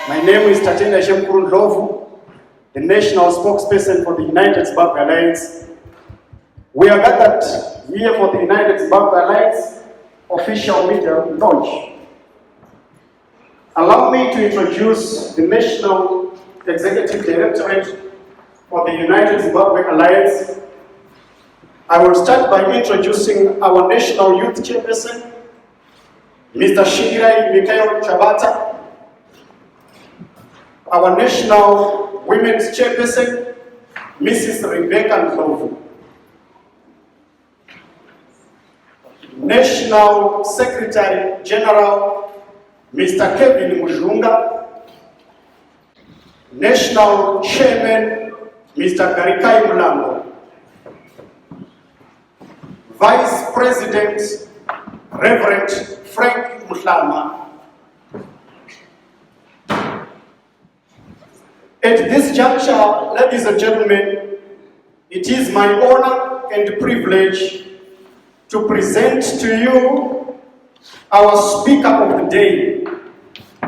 My name is Tatenda Shemkuru Ndlovu, the national spokesperson for the United Zimbabwe Alliance. We are gathered here for the United Zimbabwe Alliance official media launch. Allow me to introduce the National Executive Directorate for the United Zimbabwe Alliance. I will start by introducing our National Youth Chairperson, Mr. Shigirai Mikhail Chabata, our National Women's Chairperson, Mrs. Rebecca Ndlovu, National Secretary General, Mr. Kevin Mujunga, National Chairman, Mr. Garikai Mulango, Vice President, Reverend Frank Mutlama. At this juncture, ladies and gentlemen, it is my honor and privilege to present to you our Speaker of the Day,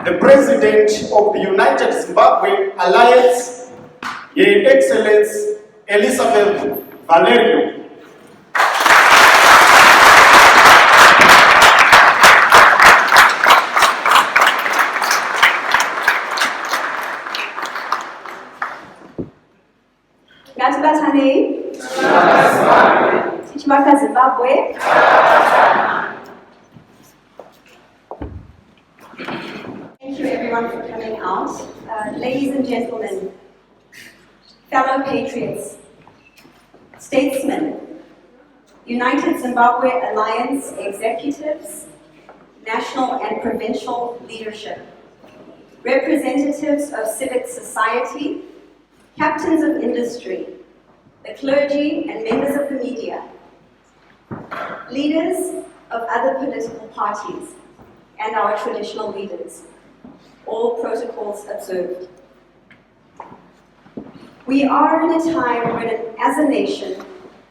the President of the United Zimbabwe Alliance, Her Excellency Elisabeth Valerio. Zimbabwe. Thank you everyone for coming out. Ladies and gentlemen, fellow patriots, statesmen, United Zimbabwe Alliance executives, national and provincial leadership, representatives of civic society, captains of industry, the clergy and members of the media, leaders of other political parties, and our traditional leaders, all protocols observed. We are in a time when, as a nation,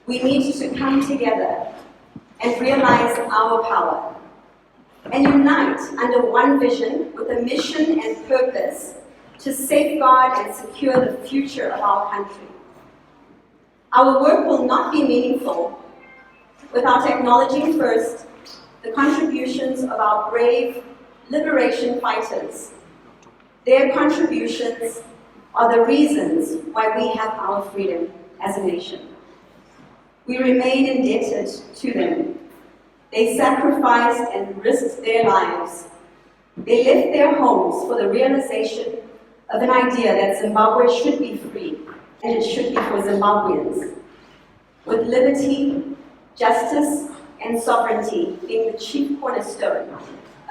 we need to come together and realize our power and unite under one vision with a mission and purpose to safeguard and secure the future of our country. Our work will not be meaningful without acknowledging first the contributions of our brave liberation fighters. Their contributions are the reasons why we have our freedom as a nation. We remain indebted to them. They sacrificed and risked their lives. They left their homes for the realization of an idea that Zimbabwe should be free, and it should be for Zimbabweans, with liberty, justice, and sovereignty being the chief cornerstone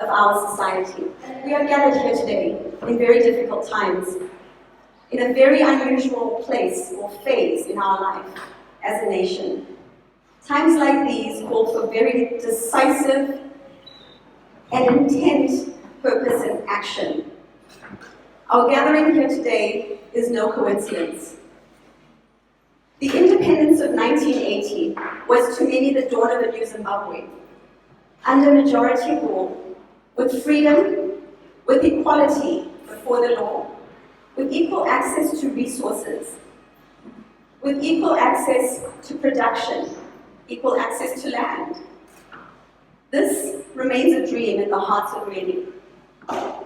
of our society. We are gathered here today in very difficult times, in a very unusual place or phase in our life as a nation. Times like these call for very decisive and intent, purpose, and action. Our gathering here today is no coincidence. The independence of 1980 was to many the dawn of a new Zimbabwe, under majority rule, with freedom, with equality before the law, with equal access to resources, with equal access to production, equal access to land. This remains a dream in the hearts of many.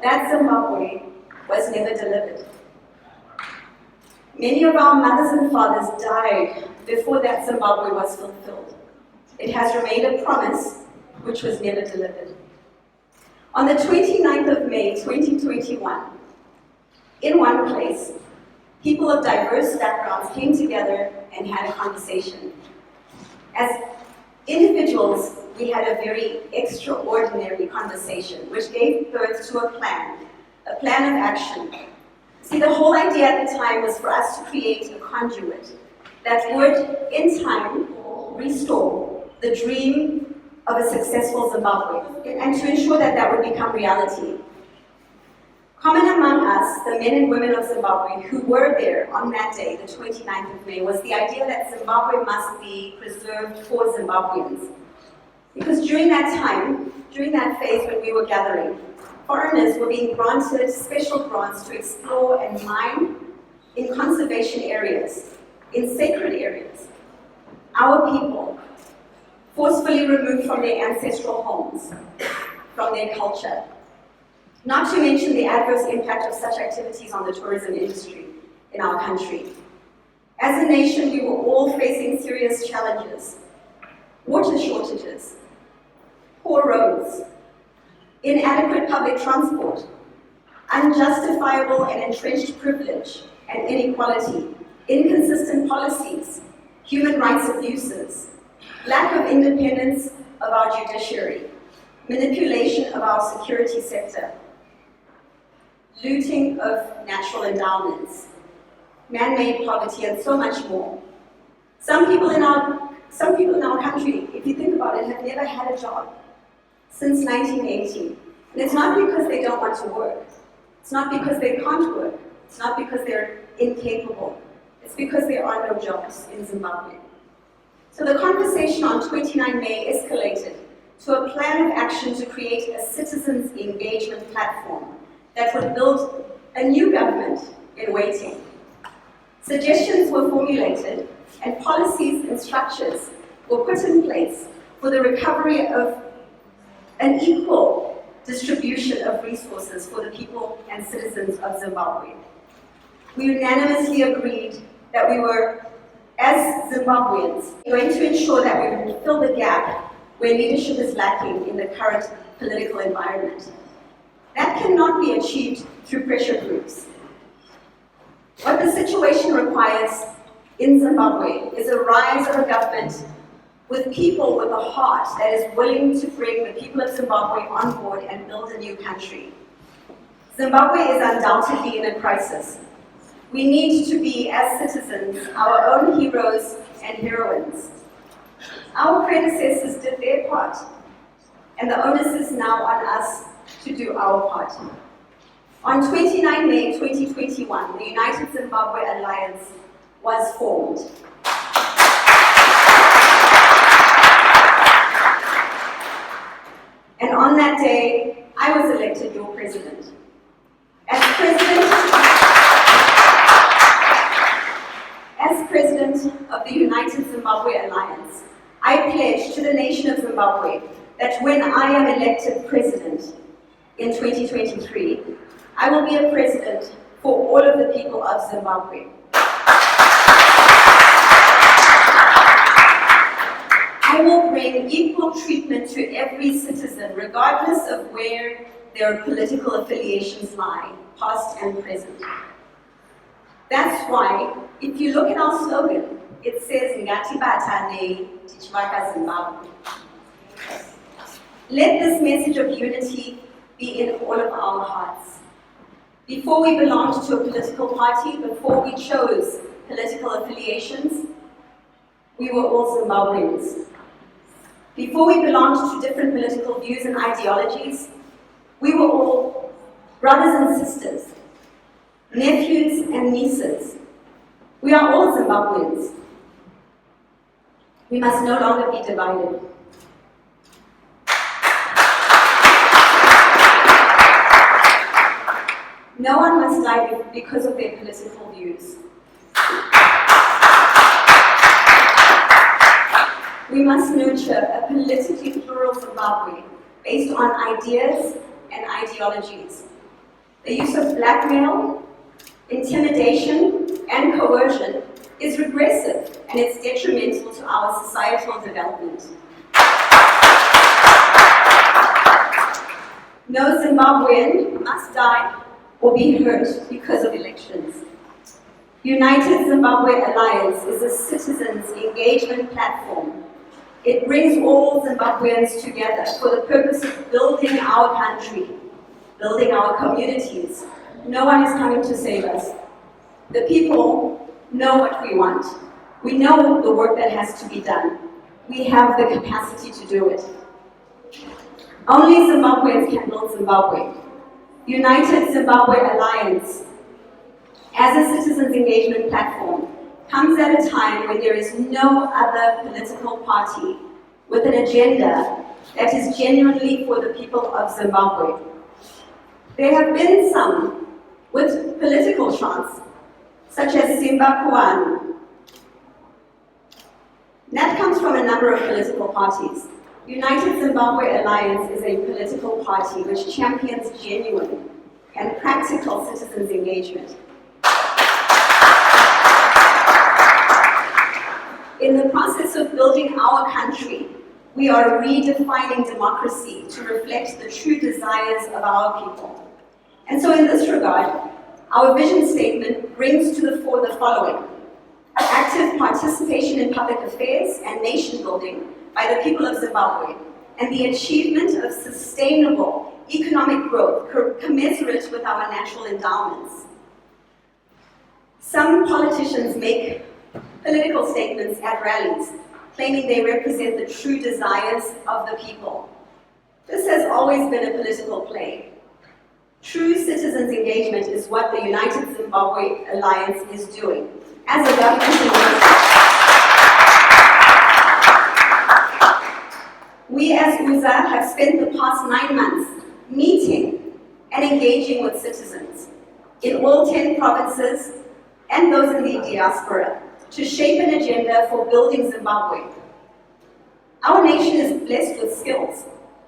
That Zimbabwe was never delivered. Many of our mothers and fathers died before that Zimbabwe was fulfilled. It has remained a promise which was never delivered. On the 29th of May 2021, in one place, people of diverse backgrounds came together and had a conversation. As individuals, we had a very extraordinary conversation which gave birth to a plan of action. See, the whole idea at the time was for us to create a conduit that would, in time, restore the dream of a successful Zimbabwe, and to ensure that that would become reality. Common among us, the men and women of Zimbabwe who were there on that day, the 29th of May, was the idea that Zimbabwe must be preserved for Zimbabweans. Because during that time, during that phase when we were gathering, foreigners were being granted special grants to explore and mine in conservation areas, in sacred areas. Our people, forcefully removed from their ancestral homes, from their culture. Not to mention the adverse impact of such activities on the tourism industry in our country. As a nation, we were all facing serious challenges. Water shortages, poor roads, inadequate public transport, unjustifiable and entrenched privilege and inequality, inconsistent policies, human rights abuses, lack of independence of our judiciary, manipulation of our security sector, looting of natural endowments, man-made poverty, and so much more. Some people in our country, if you think about it, have never had a job since 1980. And it's not because they don't want to work. It's not because they can't work. It's not because they're incapable. It's because there are no jobs in Zimbabwe. So the conversation on 29 May escalated to a plan of action to create a citizens' engagement platform that would build a new government in waiting. Suggestions were formulated and policies and structures were put in place for the recovery of an equal distribution of resources for the people and citizens of Zimbabwe. We unanimously agreed that we were, as Zimbabweans, going to ensure that we would fill the gap where leadership is lacking in the current political environment. That cannot be achieved through pressure groups. What the situation requires in Zimbabwe is a rise of a government with people with a heart that is willing to bring the people of Zimbabwe on board and build a new country. Zimbabwe is undoubtedly in a crisis. We need to be, as citizens, our own heroes and heroines. Our predecessors did their part, and the onus is now on us to do our part. On 29 May 2021, the United Zimbabwe Alliance was formed. And on that day, I was elected your president. As president of the United Zimbabwe Alliance, I pledge to the nation of Zimbabwe that when I am elected president in 2023, I will be a president for all of the people of Zimbabwe. I will bring equal treatment to every citizen, regardless of where their political affiliations lie, past and present. That's why, if you look at our slogan, it says, Ngati Batane Tichivaka Zimbabwe. Let this message of unity be in all of our hearts. Before we belonged to a political party, before we chose political affiliations, we were all Zimbabweans. Before we belonged to different political views and ideologies, we were all brothers and sisters, nephews and nieces. We are all Zimbabweans. We must no longer be divided. No one must die because of their political views. We must nurture a politically plural Zimbabwe based on ideas and ideologies. The use of blackmail, intimidation, and coercion is regressive and it's detrimental to our societal development. No Zimbabwean must die or be hurt because of elections. United Zimbabwe Alliance is a citizens' engagement platform. It brings all Zimbabweans together for the purpose of building our country, building our communities. No one is coming to save us. The people know what we want. We know the work that has to be done. We have the capacity to do it. Only Zimbabweans can build Zimbabwe. United Zimbabwe Alliance, as a citizens' engagement platform, comes at a time when there is no other political party with an agenda that is genuinely for the people of Zimbabwe. There have been some with political chants, such as Zimbabwean. That comes from a number of political parties. United Zimbabwe Alliance is a political party which champions genuine and practical citizens' engagement. In the process of building our country, we are redefining democracy to reflect the true desires of our people. And so in this regard, our vision statement brings to the fore the following: active participation in public affairs and nation building by the people of Zimbabwe, and the achievement of sustainable economic growth commensurate with our natural endowments. Some politicians make political statements at rallies, claiming they represent the true desires of the people. This has always been a political play. True citizens' engagement is what the United Zimbabwe Alliance is doing. As a government, we as UZA have spent the past 9 months meeting and engaging with citizens in all 10 provinces and those in the diaspora to shape an agenda for building Zimbabwe. Our nation is blessed with skills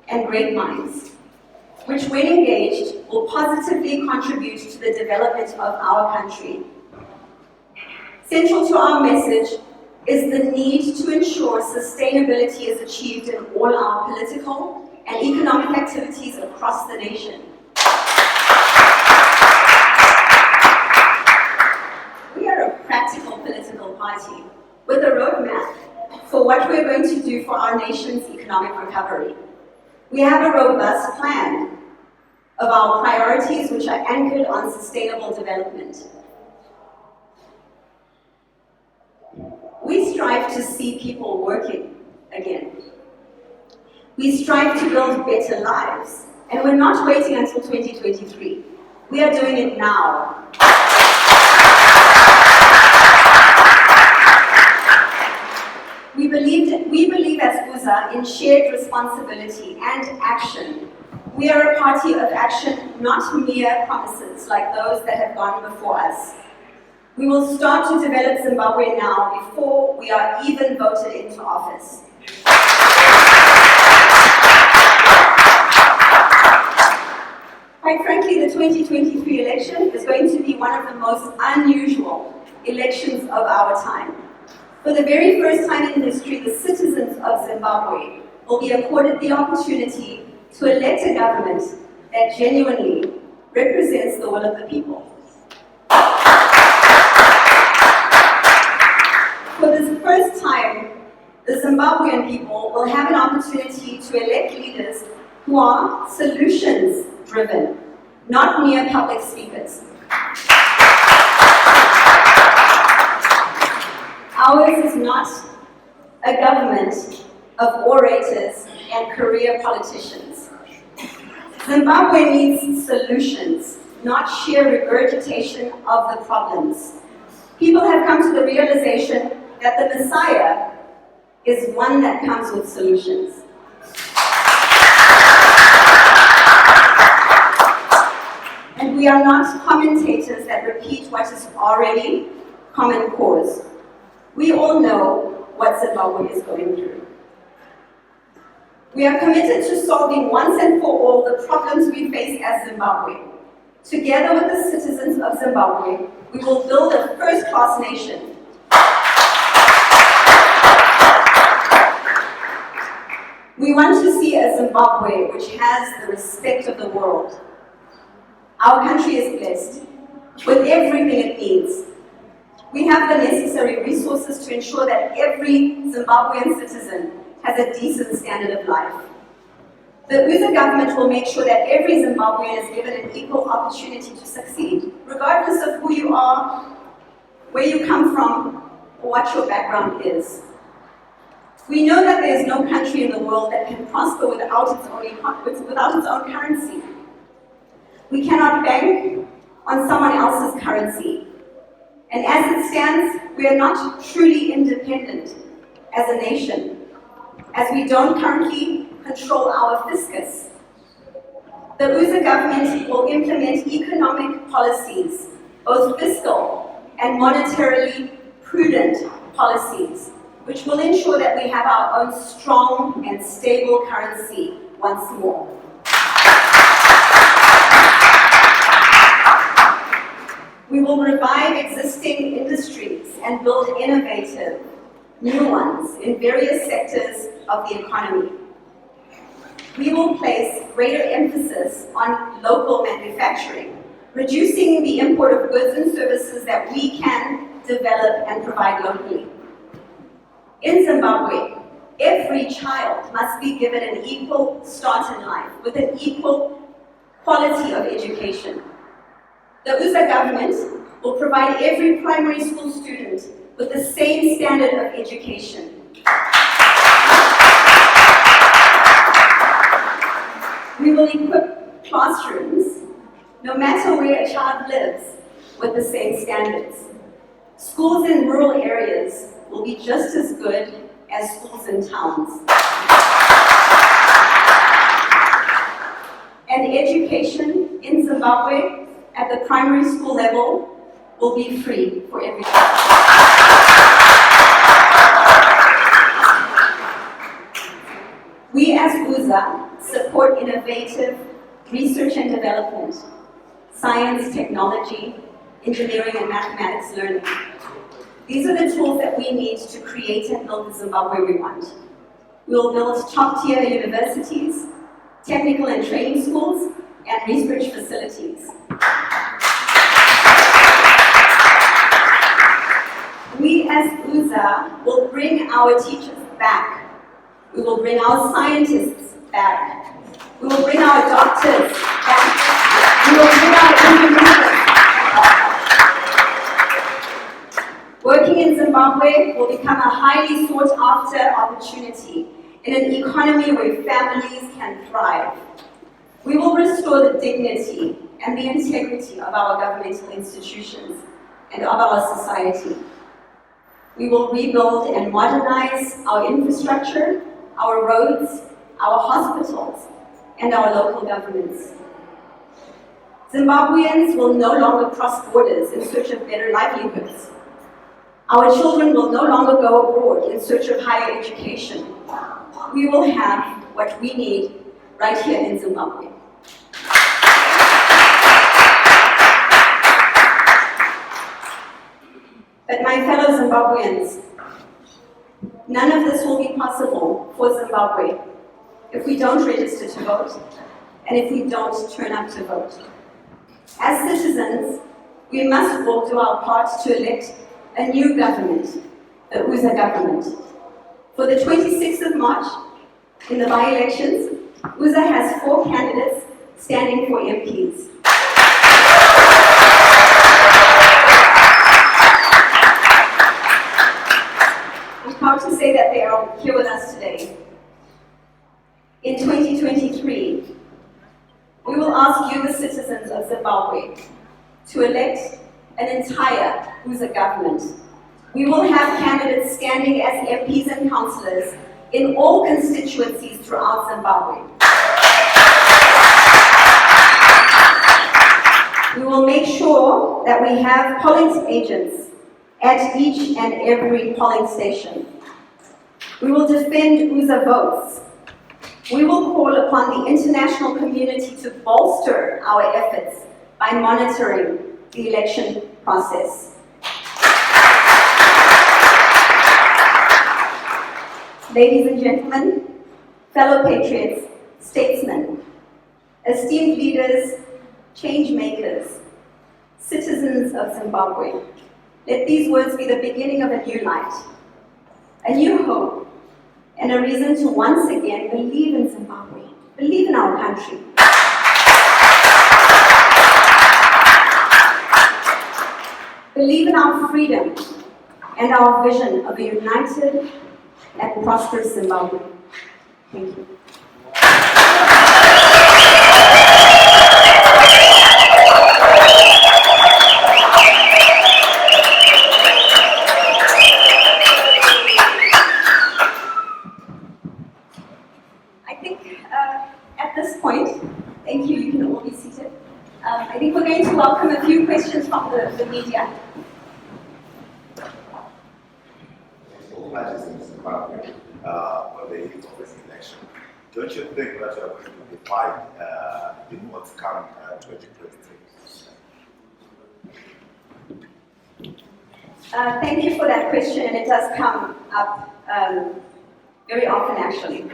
and great minds, which when engaged will positively contribute to the development of our country. Central to our message is the need to ensure sustainability is achieved in all our political and economic activities across the nation. We are a practical political party with a roadmap for what we're going to do for our nation's economic recovery. We have a robust plan of our priorities which are anchored on sustainable development. We strive to see people working again. We strive to build better lives, and we're not waiting until 2023. We are doing it now. We believe as UZA in shared responsibility and action. We are a party of action, not mere promises like those that have gone before us. We will start to develop Zimbabwe now before we are even voted into office. Quite frankly, the 2023 election is going to be one of the most unusual elections of our time. For the very first time in history, the citizens of Zimbabwe will be accorded the opportunity to elect a government that genuinely represents the will of the people. For the first time, the Zimbabwean people will have an opportunity to elect leaders who are solutions-driven, not mere public speakers. Ours is not a government of orators and career politicians. Zimbabwe needs solutions, not sheer regurgitation of the problems. People have come to the realization that the Messiah is one that comes with solutions. And we are not commentators that repeat what is already common cause. We all know what Zimbabwe is going through. We are committed to solving once and for all the problems we face as Zimbabwe. Together with the citizens of Zimbabwe, we will build a first-class nation. We want to see a Zimbabwe which has the respect of the world. Our country is blessed with everything it needs. We have the necessary resources to ensure that every Zimbabwean citizen has a decent standard of life. The UZA government will make sure that every Zimbabwean is given an equal opportunity to succeed, regardless of who you are, where you come from, or what your background is. We know that there is no country in the world that can prosper without its own currency. We cannot bank on someone else's currency. And as it stands, we are not truly independent as a nation, as we don't currently control our fiscus. The UZA government will implement economic policies, both fiscal and monetarily prudent policies, which will ensure that we have our own strong and stable currency once more. We will revive existing industries and build innovative, new ones in various sectors of the economy. We will place greater emphasis on local manufacturing, reducing the import of goods and services that we can develop and provide locally. In Zimbabwe, every child must be given an equal start in life with an equal quality of education. The UZA government will provide every primary school student with the same standard of education. We will equip classrooms, no matter where a child lives, with the same standards. Schools in rural areas will be just as good as schools in towns. And education in Zimbabwe at the primary school level will be free for every child. We as UZA support innovative research and development, science, technology, engineering, and mathematics learning. These are the tools that we need to create and build the Zimbabwe we want. We will build top-tier universities, technical and training schools, and research facilities. We as UZA will bring our teachers back. We will bring our scientists back. We will bring our doctors back. We will bring our engineers back. Working in Zimbabwe will become a highly sought-after opportunity in an economy where families can thrive. We will restore the dignity and the integrity of our governmental institutions and of our society. We will rebuild and modernize our infrastructure, our roads, our hospitals, and our local governments. Zimbabweans will no longer cross borders in search of better livelihoods. Our children will no longer go abroad in search of higher education. We will have what we need right here in Zimbabwe. But my fellow Zimbabweans, none of this will be possible for Zimbabwe if we don't register to vote and if we don't turn up to vote. As citizens, we must all do our part to elect a new government, the UZA government. For the 26th of March, in the by-elections, UZA has 4 candidates standing for MPs. I'm proud to say that they are here with us today. In 2023, we will ask you, the citizens of Zimbabwe, to elect an entire UZA government. We will have candidates standing as MPs and councillors in all constituencies throughout Zimbabwe. We will make sure that we have polling agents at each and every polling station. We will defend UZA votes. We will call upon the international community to bolster our efforts by monitoring the election process. Ladies and gentlemen, fellow patriots, statesmen, esteemed leaders, change makers, citizens of Zimbabwe, let these words be the beginning of a new light, a new hope, and a reason to once again believe in Zimbabwe, believe in our country. Believe in our freedom and our vision of a united and prosperous Zimbabwe. Thank you. I think at this point, thank you. welcome a few questions from the media. Parties in Zimbabwe on the eve of this election. Don't you think that you are going to be fight in what's come 2023? Thank you for that question, and it does come up very often, actually.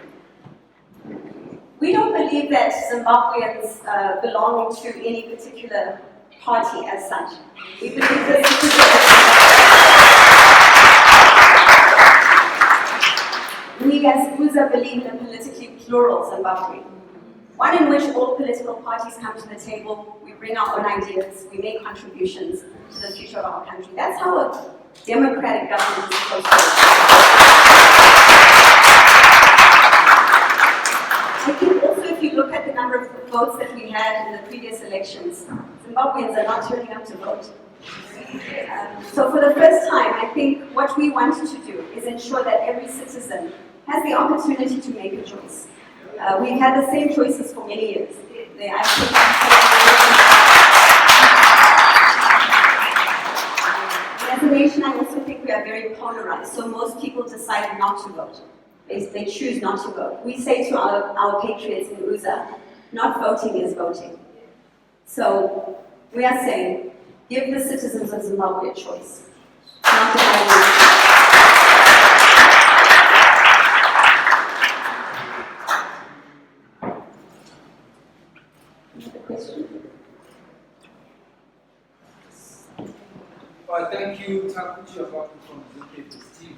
We don't believe that Zimbabweans belong to any particular party as such. We believe that we as UZA believe in a politically plural Zimbabwe, one in which all political parties come to the table, we bring our own ideas, we make contributions to the future of our country. That's how a democratic government is supposed to work. I think also if you look at the number of votes that we had in the previous elections, Zimbabweans are not turning up to vote. So for the first time, I think what we want to do is ensure that every citizen has the opportunity to make a choice. We've had the same choices for many years. As a nation, I also think we are very polarized, so most people decide not to vote. They choose not to vote. We say to our patriots in UZA, not voting is voting. So we are saying, give the citizens of Zimbabwe a choice. Not the Well, thank you, Takuchi Abaku from ZKP's TV.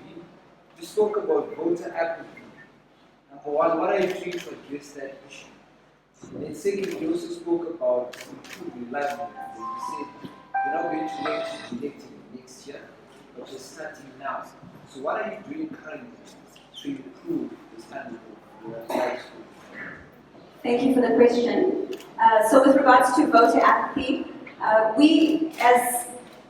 You spoke about voter apathy. Number one, what are you doing to address that issue? And second, you also spoke about improving livelihood. You said you're not going to get elected next year, but you're starting now. So what are you doing currently to improve the standard of your lives? Thank you for the question. So with regards to voter apathy, we as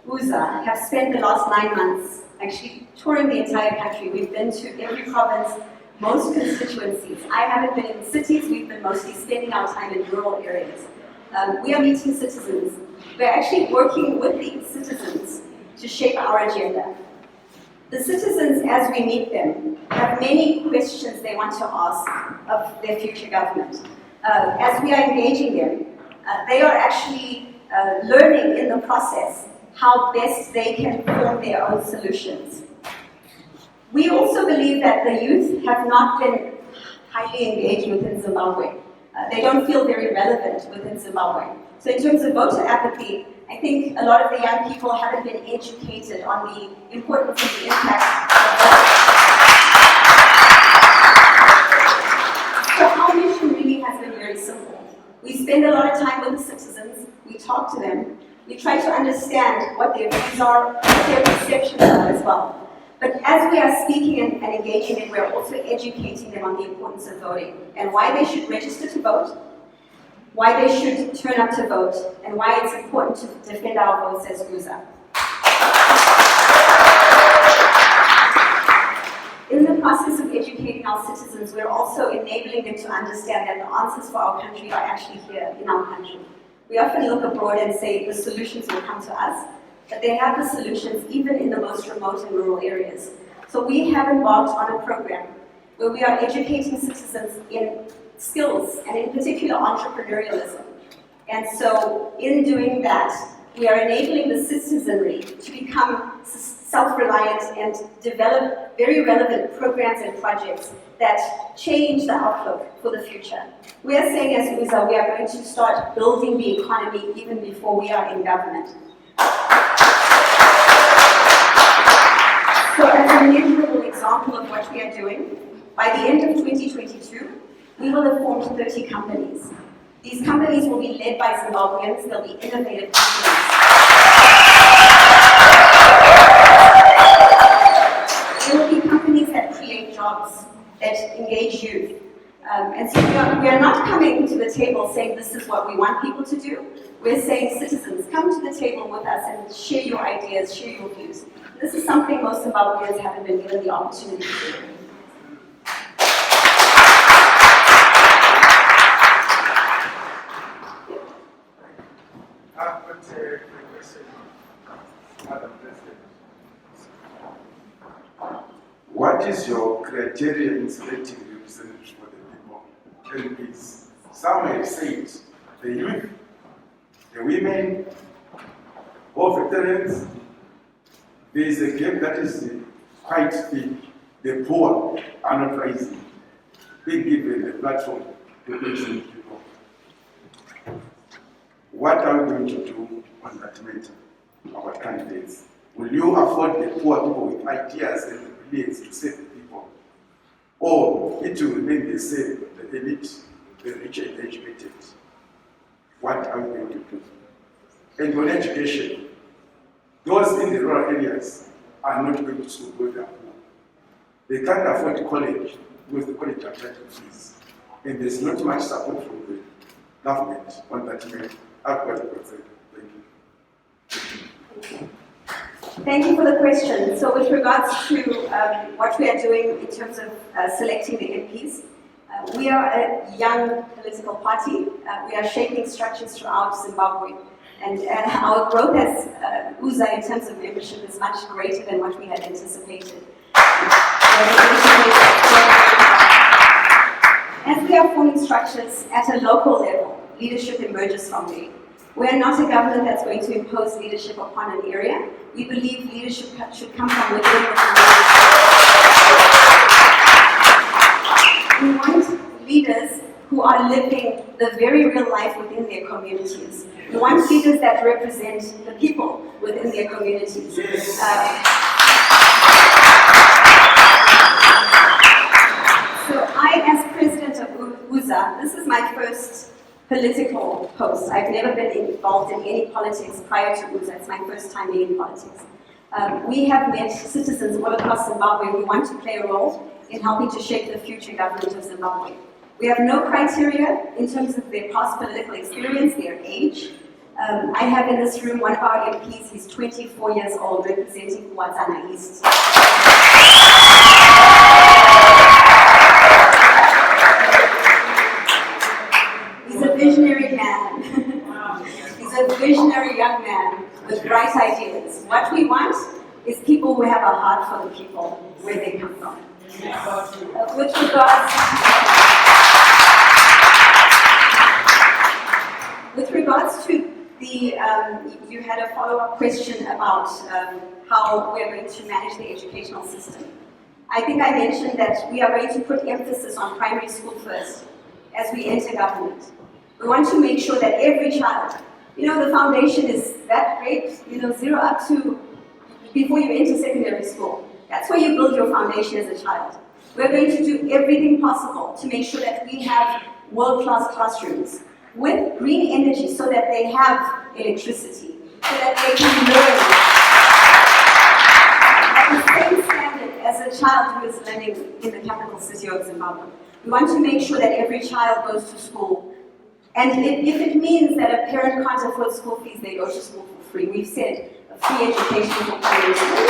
UZA have spent the last 9 months actually touring the entire country. We've been to every province, most constituencies. I haven't been in cities, we've been mostly spending our time in rural areas. We are meeting citizens. We're actually working with these citizens to shape our agenda. The citizens, as we meet them, have many questions they want to ask of their future government. As we are engaging them, they are actually learning in the process how best they can form their own solutions. We also believe that the youth have not been highly engaged within Zimbabwe. They don't feel very relevant within Zimbabwe. So in terms of voter apathy, I think a lot of the young people haven't been educated on the importance and the impact of voting. So our mission really has been very simple. We spend a lot of time with the citizens, we talk to them, we try to understand what their views are, what their perceptions are as well. But as we are speaking and engaging them, we are also educating them on the importance of voting and why they should register to vote, why they should turn up to vote, and why it's important to defend our votes as UZA. In the process of educating our citizens, we're also enabling them to understand that the answers for our country are actually here in our country. We often look abroad and say the solutions will come to us, but they have the solutions even in the most remote and rural areas. So we have embarked on a program where we are educating citizens in skills and in particular entrepreneurialism. And so in doing that, we are enabling the citizenry to become self-reliant and develop very relevant programs and projects that change the outlook for the future. We are saying as UZA, we are going to start building the economy even before we are in government. So as a measurable example of what we are doing, by the end of 2022, we will have formed 30 companies. These companies will be led by Zimbabweans, they'll be innovative companies. There will be companies that create jobs, that engage youth. And so we are not coming to the table saying this is what we want people to do. We're saying, citizens, come to the table with us and share your ideas, share your views. This is something most Zimbabweans haven't been given the opportunity to do. But What is your criteria in selecting representatives for the people? LPs? Some have said the youth, the women, or veterans. There is a gap that is quite big. The poor are not rising. Being given the platform to represent people. What are we going to do on that matter? Our candidates. Will you afford the poor people with ideas and the brilliance to save the people? Or it will remain the same, the elite, the rich and the educated? What are we going to do? And on education, those in the rural areas are not going to school because they are poor. They can't afford college because the college are charging fees. And there's not much support from the government on that matter. I've got a concern. Thank you. Thank you for the question. So with regards to what we are doing in terms of selecting the MPs, we are a young political party. We are shaping structures throughout Zimbabwe. And our growth as UZA in terms of membership is much greater than what we had anticipated. As we are forming structures at a local level, leadership emerges from there. We are not a government that's going to impose leadership upon an area. We believe leadership should come from within the community. We want leaders who are living the very real life within their communities. We want leaders that represent the people within their communities. So I, as president of UZA, this is my first political post. I've never been involved in any politics prior to UZA. It's my first time being in politics. We have met citizens all across Zimbabwe who want to play a role in helping to shape the future government of Zimbabwe. We have no criteria in terms of their past political experience, their age. I have in this room one of our MPs, he's 24 years old, representing Wadzana East. He's a visionary man. He's a visionary young man with bright ideas. What we want is people who have a heart for the people where they come from. With regards to the, you had a follow-up question about how we're going to manage the educational system. I think I mentioned that we are going to put emphasis on primary school first as we enter government. We want to make sure that every child, the foundation is that grade, 0 up to before you enter secondary school. That's where you build your foundation as a child. We're going to do everything possible to make sure that we have world-class classrooms with green energy so that they have electricity, so that they can learn at the same standard as a child who is learning in the capital city of Zimbabwe. We want to make sure that every child goes to school. And if it means that a parent can't afford school fees, they go to school for free. We've said a free education for primary school.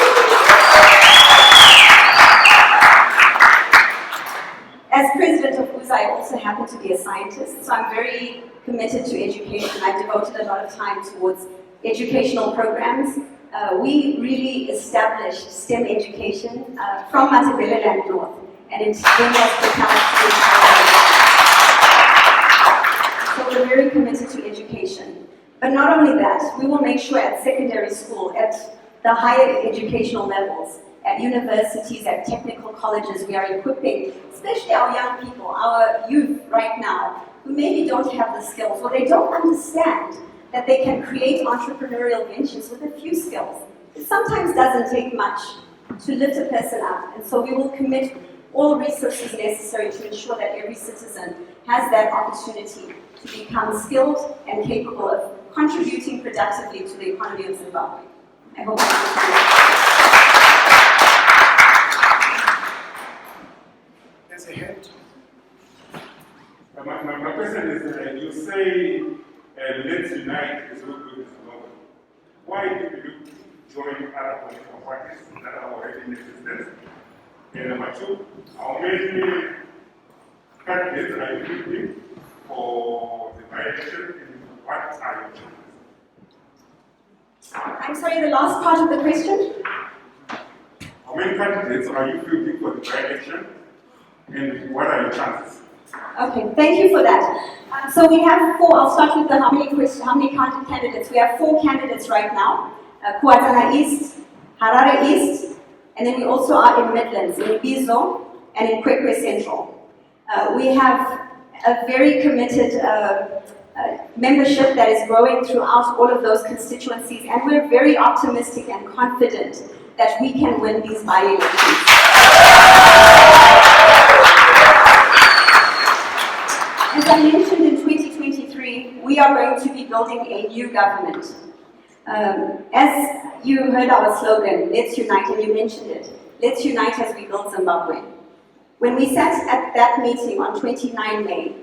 As president of UZA, I also happen to be a scientist, so I'm very committed to education. I've devoted a lot of time towards educational programs. We really established STEM education from Matabeleland North, and it then has become so we're very committed to education. But not only that, we will make sure at secondary school, at the higher educational levels, at universities, at technical colleges, we are equipping, especially our young people, our youth right now, who maybe don't have the skills, or they don't understand that they can create entrepreneurial ventures with a few skills. It sometimes doesn't take much to lift a person up, and so we will commit all resources necessary to ensure that every citizen has that opportunity to become skilled and capable of contributing productively to the economy of Zimbabwe. I hope There's a hand. My question is, you say, let's unite as we do this global. Why did you join other political parties that are already in existence? And number two, how many candidates are you looking for the by-election and what are your chances? I'm sorry, the last part of the question? How many candidates are you fielding for the by-election? And what are your chances? Okay, thank you for that. So we have 4, I'll start with the how many candidates. We have 4 candidates right now. Kuatana East, Harare East, and then we also are in Midlands, in Ibizo and in Kwekwe Central. We have a very committed membership that is growing throughout all of those constituencies, and we're very optimistic and confident that we can win these by-elections. As I mentioned, in 2023, we are going to be building a new government. As you heard our slogan, let's unite, and you mentioned it, let's unite as we build Zimbabwe. When we sat at that meeting on 29 May,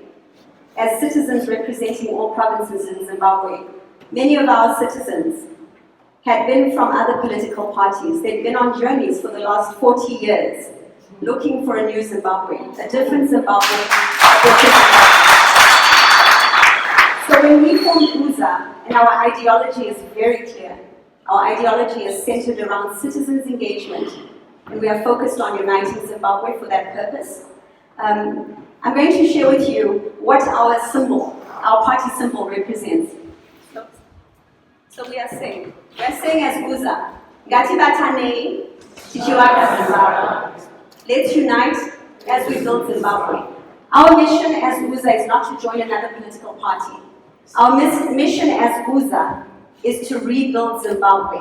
as citizens representing all provinces in Zimbabwe, many of our citizens had been from other political parties. They'd been on journeys for the last 40 years, looking for a new Zimbabwe, a different Zimbabwe, a different Zimbabwe. So when we formed UZA, and our ideology is very clear, our ideology is centered around citizens' engagement, and we are focused on uniting Zimbabwe for that purpose. I'm going to share with you what our symbol, our party symbol represents. So we are saying as UZA, Ngati Batanei, Tichiwaka Zimbabwe. Let's unite as we build Zimbabwe. Our mission as UZA is not to join another political party. Our mission as UZA is to rebuild Zimbabwe.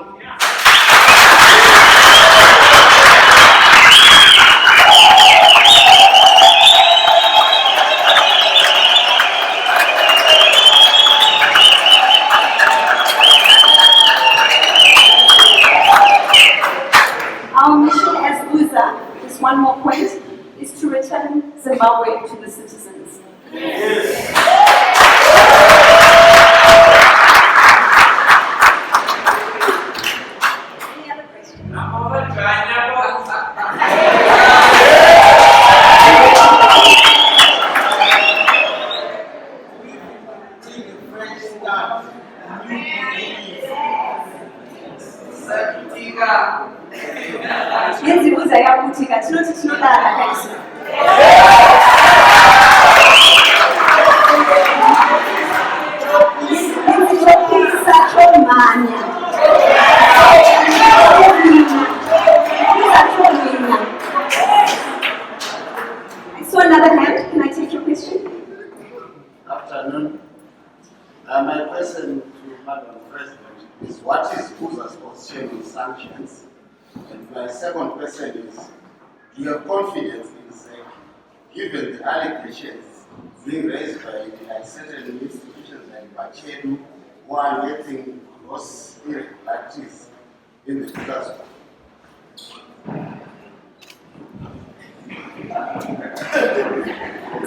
Our mission as UZA, just one more point, is to return Zimbabwe to the citizens. Any other questions? Yenzi UZA yakutika tinoti tinodara kaisi. Yenzi chokisa chomanya. I saw another hand. Can I take your question? Afternoon. My question to Madam President is, what is UZA's position on sanctions? And my second question is, do you have confidence in, given the allegations being raised by certain institutions like Bachedu, who are getting gross irregularities in the classroom?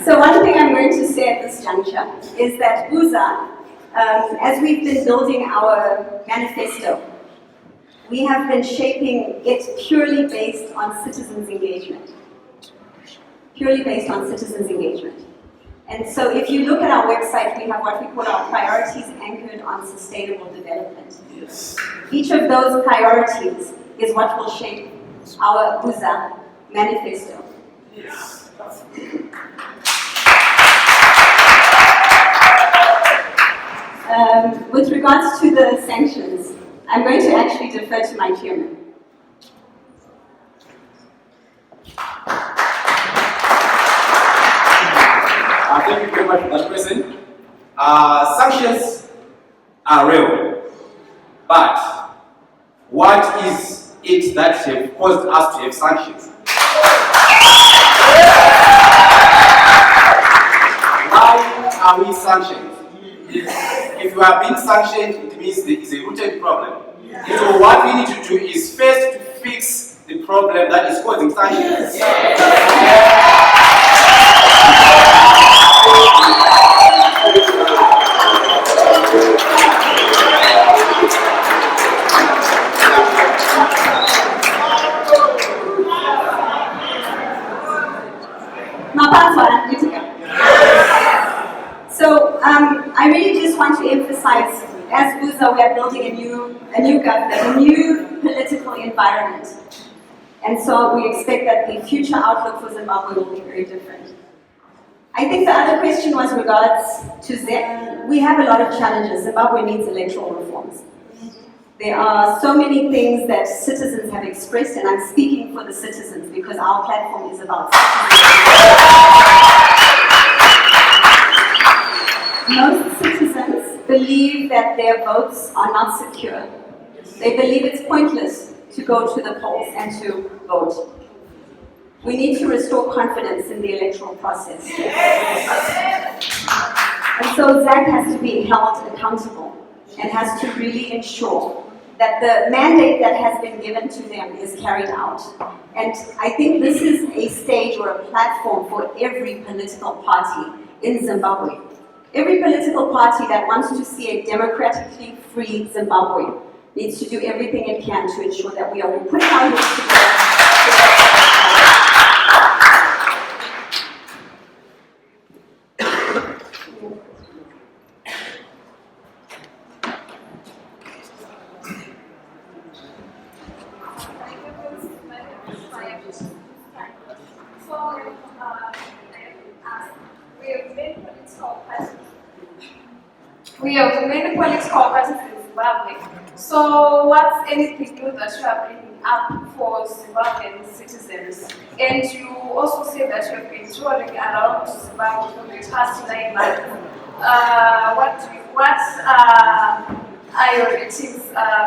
So one thing I'm going to say at this juncture is that UZA, as we've been building our manifesto, we have been shaping it purely based on citizens' engagement. Purely based on citizens' engagement. And so if you look at our website, we have what we call our priorities anchored on sustainable development. Yes. Each of those priorities is what will shape our UZA manifesto. Yes. With regards to the sanctions, I'm going to actually defer to my chairman. Thank you very much for that question. Sanctions are real, but what is it that have caused us to have sanctions? Why are we sanctioned? If you are being sanctioned, it means there is a rooted problem. So what we need to do is first to fix the problem that is causing sanctions. So I really just want to emphasize, as UZA, we are building a new new government, a new political environment. And so we expect that the future outlook for Zimbabwe will be very different. I think the other question was regards to ZEC. We have a lot of challenges. Zimbabwe needs electoral reforms. There are so many things that citizens have expressed, and I'm speaking for the citizens because our platform is about citizens. Most citizens believe that their votes are not secure. They believe it's pointless to go to the polls and to vote. We need to restore confidence in the electoral process. And so ZAC has to be held accountable and has to really ensure that the mandate that has been given to them is carried out. And I think this is a stage or a platform for every political party in Zimbabwe. Every political party that wants to see a democratically free Zimbabwe needs to do everything it can to ensure that we are putting our heads together. We have many political parties in Zimbabwe. So what's anything new that you are bringing up for Zimbabwean citizens? And you also say that you have been touring around Zimbabwe for the past 9 months. What are your ratings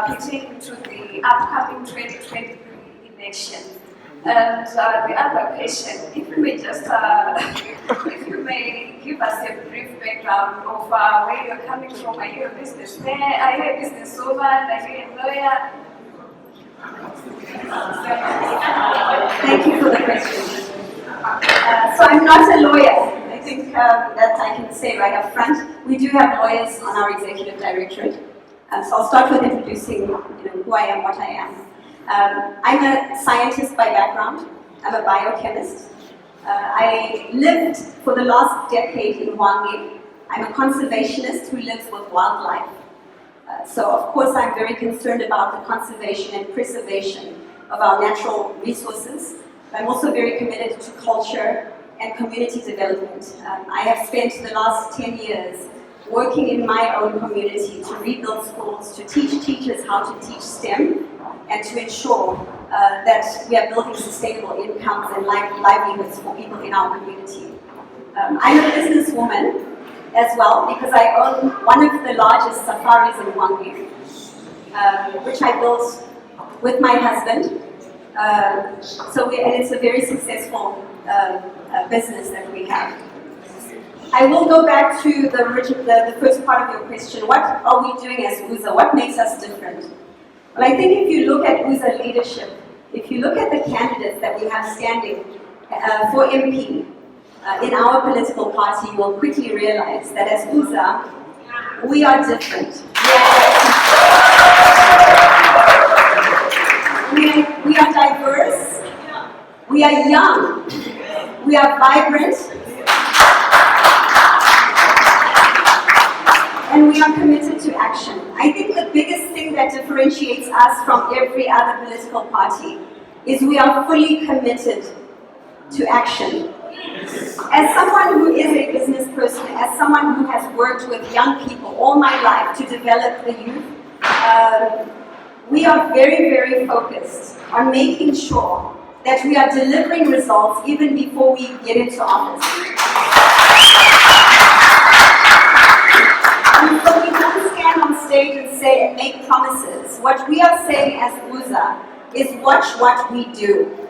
pertaining to the upcoming 2023 election? And the other question, if you may just, if you may give us a brief background of where you're coming from. Are you a businessman? Are you a businesswoman? Are you a lawyer? Thank you for the question. So I'm not a lawyer. I think that I can say right up front. We do have lawyers on our executive directorate. So I'll start with introducing who I am, what I am. I'm a scientist by background. I'm a biochemist. I lived for the last decade in Hwange. I'm a conservationist who lives with wildlife. So of course I'm very concerned about the conservation and preservation of our natural resources. I'm also very committed to culture and community development. I have spent the last 10 years working in my own community to rebuild schools, to teach teachers how to teach STEM, and to ensure that we are building sustainable incomes and livelihoods for people in our community. I'm a businesswoman as well because I own one of the largest safaris in Hwange, which I built with my husband. And it's a very successful business that we have. I will go back to the first part of your question. What are we doing as UZA? What makes us different? Well, I think if you look at UZA leadership, if you look at the candidates that we have standing for MP in our political party, you will quickly realize that as UZA, we are different. We are diverse, we are young, we are vibrant, and we are committed to action. I think the biggest thing that differentiates us from every other political party is we are fully committed to action. As someone who is a business person, as someone who has worked with young people all my life to develop the youth, we are very, very focused on making sure that we are delivering results even before we get into office. And so we don't stand on stage and make promises. What we are saying as UZA is watch what we do.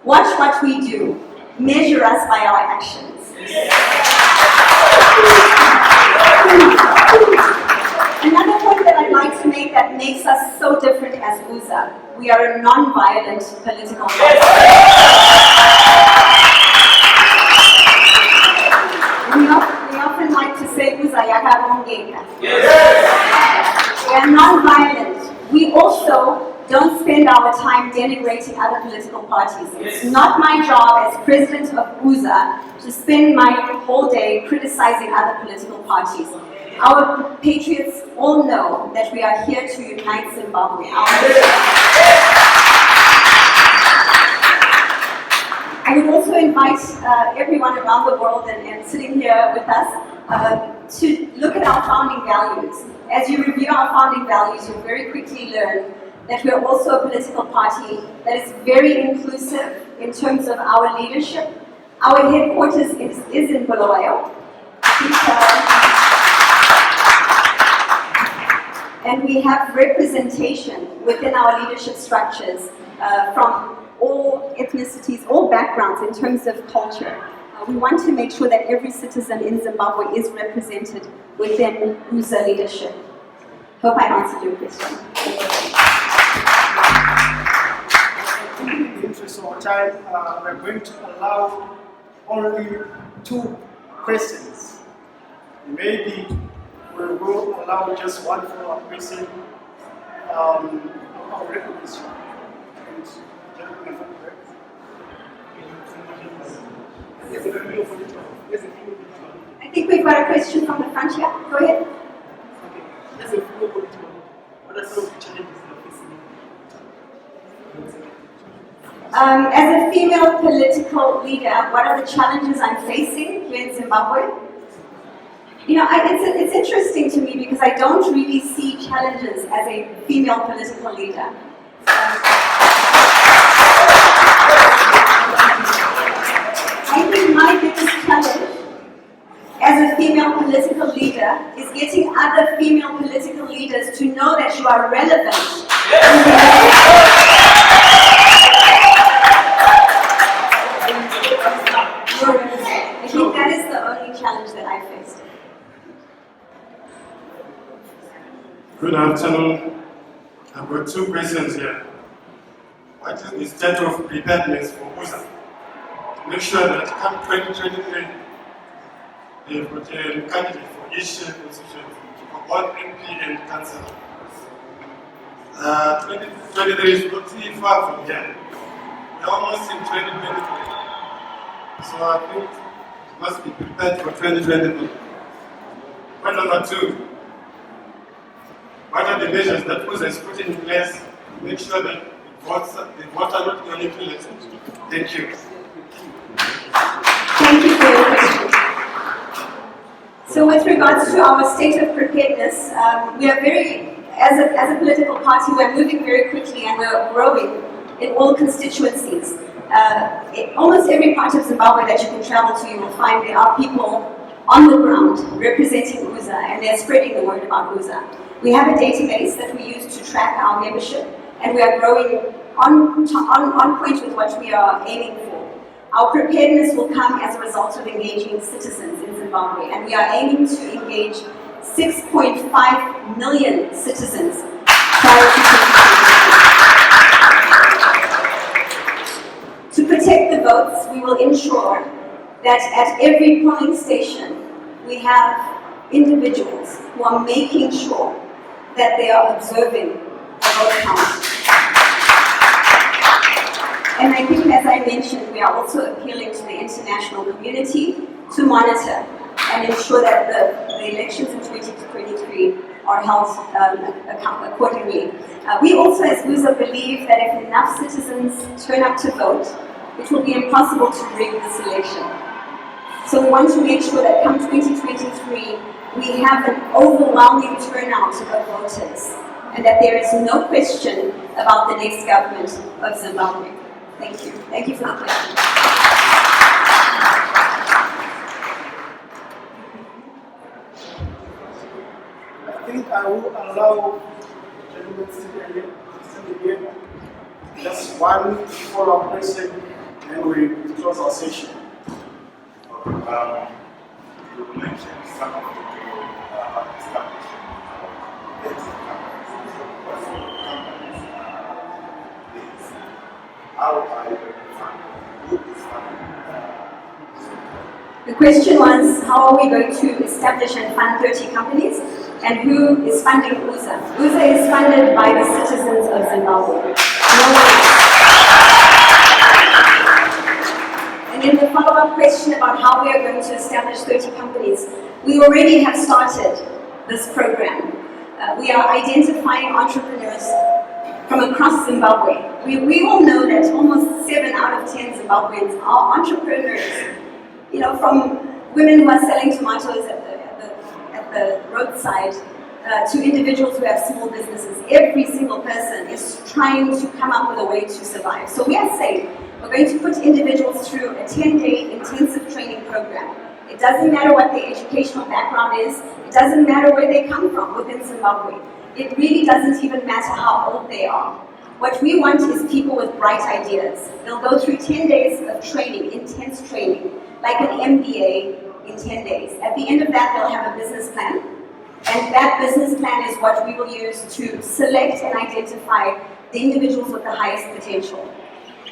Watch what we do. Measure us by our actions. Another point that I'd like to make that makes us so different as UZA, we are a non-violent political party. We often like to say UZA yakarongeka. We are non-violent. We also don't spend our time denigrating other political parties. It's not my job as president of UZA to spend my whole day criticizing other political parties. Our patriots all know that we are here to unite Zimbabwe. I would also invite everyone around the world and sitting here with us to look at our founding values. As you review our founding values, you'll very quickly learn that we are also a political party that is very inclusive in terms of our leadership. Our headquarters is in Bulawayo. And we have representation within our leadership structures from all ethnicities, all backgrounds in terms of culture. We want to make sure that every citizen in Zimbabwe is represented within UZA leadership. Hope I answered your question. In the interest of time, we're going to allow only 2 questions. Maybe we will allow just one follow-up question. I think we've got a question from the front here. Go ahead. As a female political leader, what are the challenges I'm facing here in Zimbabwe? You know, it's interesting to me because I don't really see challenges as a female political leader. I think my biggest challenge as a female political leader is getting other female political leaders to know that you are relevant. I think that is the only challenge that I faced. Good afternoon. I've got 2 questions here. What is the state of preparedness for UZA to make sure that come 2023, they've got a candidate for each position for both MP and councillor? 2023 is not too far from here. We're almost in 2023. So I think we must be prepared for 2023. Point number 2. What are the measures that UZA is putting in place to make sure that the votes are not manipulated? Thank you. Thank you for your question. So with regards to our state of preparedness, we are as a political party, we're moving very quickly and we're growing in all constituencies. In almost every part of Zimbabwe that you can travel to, you will find there are people on the ground representing UZA and they're spreading the word about UZA. We have a database that we use to track our membership and we are growing on point with what we are aiming for. Our preparedness will come as a result of engaging citizens in Zimbabwe, and we are aiming to engage 6.5 million citizens prior to 2023. To protect the votes, we will ensure that at every polling station we have individuals who are making sure that they are observing the vote count. And I think, as I mentioned, we are also appealing to the international community to monitor and ensure that the elections in 2023 are held accordingly. We also, as UZA, believe that if enough citizens turn up to vote, it will be impossible to rig this election. So we want to make sure that come 2023, we have an overwhelming turnout of voters and that there is no question about the next government of Zimbabwe. Thank you. Thank you for the question. I think I will allow gentlemen sitting here just one follow-up question, and we close our session. You mentioned some of the establishment how are you going to fund? Who is funding? The question was, how are we going to establish and fund 30 companies, and who is funding UZA? UZA is funded by the citizens of Zimbabwe. No one else. And then the follow-up question about how we are going to establish 30 companies. We already have started this program. We are identifying entrepreneurs from across Zimbabwe. We all know that almost 7 out of 10 Zimbabweans are entrepreneurs. You know, from women who are selling tomatoes at the roadside to individuals who have small businesses. Every single person is trying to come up with a way to survive. So we are saying we're going to put individuals through a 10-day intensive training program. It doesn't matter what their educational background is. It doesn't matter where they come from within Zimbabwe. It really doesn't even matter how old they are. What we want is people with bright ideas. They'll go through 10 days of training, intense training, like an MBA in 10 days. At the end of that, they'll have a business plan. And that business plan is what we will use to select and identify the individuals with the highest potential.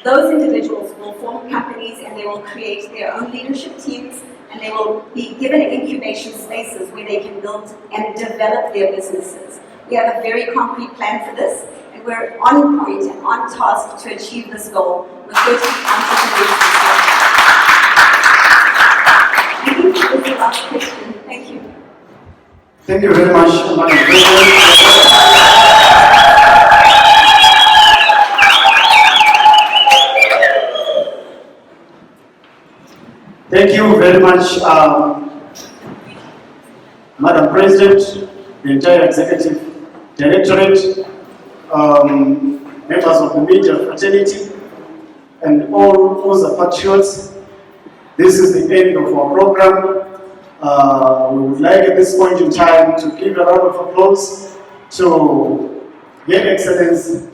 Those individuals will form companies and they will create their own leadership teams, and they will be given incubation spaces where they can build and develop their businesses. We have a very concrete plan for this, and we're on point and on task to achieve this goal with good entrepreneurs. I think this is the last question. Thank you. Thank you very much, Madam President. Thank you very much, Madam President, the entire Executive Directorate, members of the media fraternity, and all UZA patriots. This is the end of our program. We would like at this point in time to give a round of applause to Your Excellency,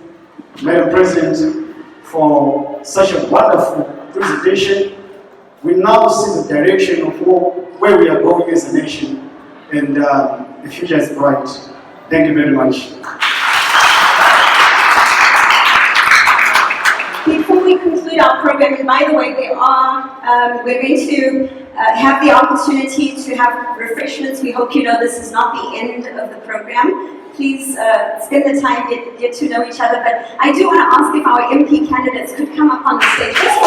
Madam President, for such a wonderful presentation. We now see the direction of where we are going as a nation, and the future is bright. Thank you very much. Before we conclude our program, and by the way, we're going to have the opportunity to have refreshments. We hope you know this is not the end of the program. Please spend the time, get to know each other. But I do want to ask if our MP candidates could come up on the stage. Just for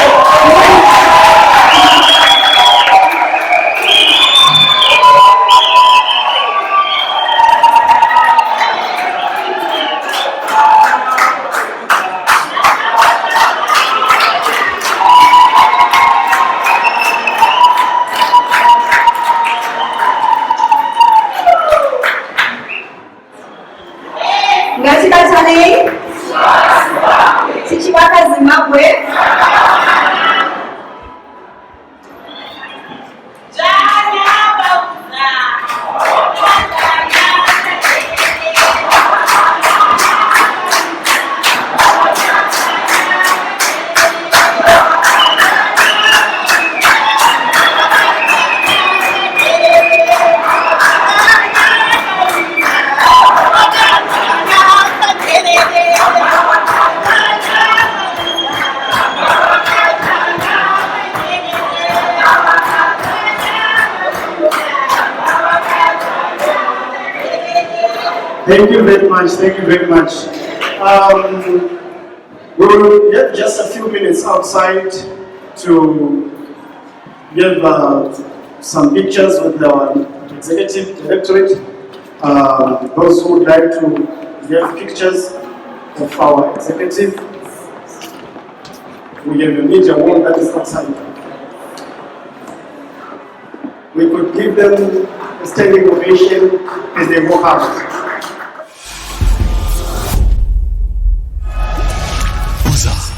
Zimbabwe. Thank you very much, thank you very much. We will have just a few minutes outside to give some pictures with our Executive Directorate. Those who would like to get pictures of our executive, we have a media wall that is outside. We could give them a standing ovation as they walk out. UZA.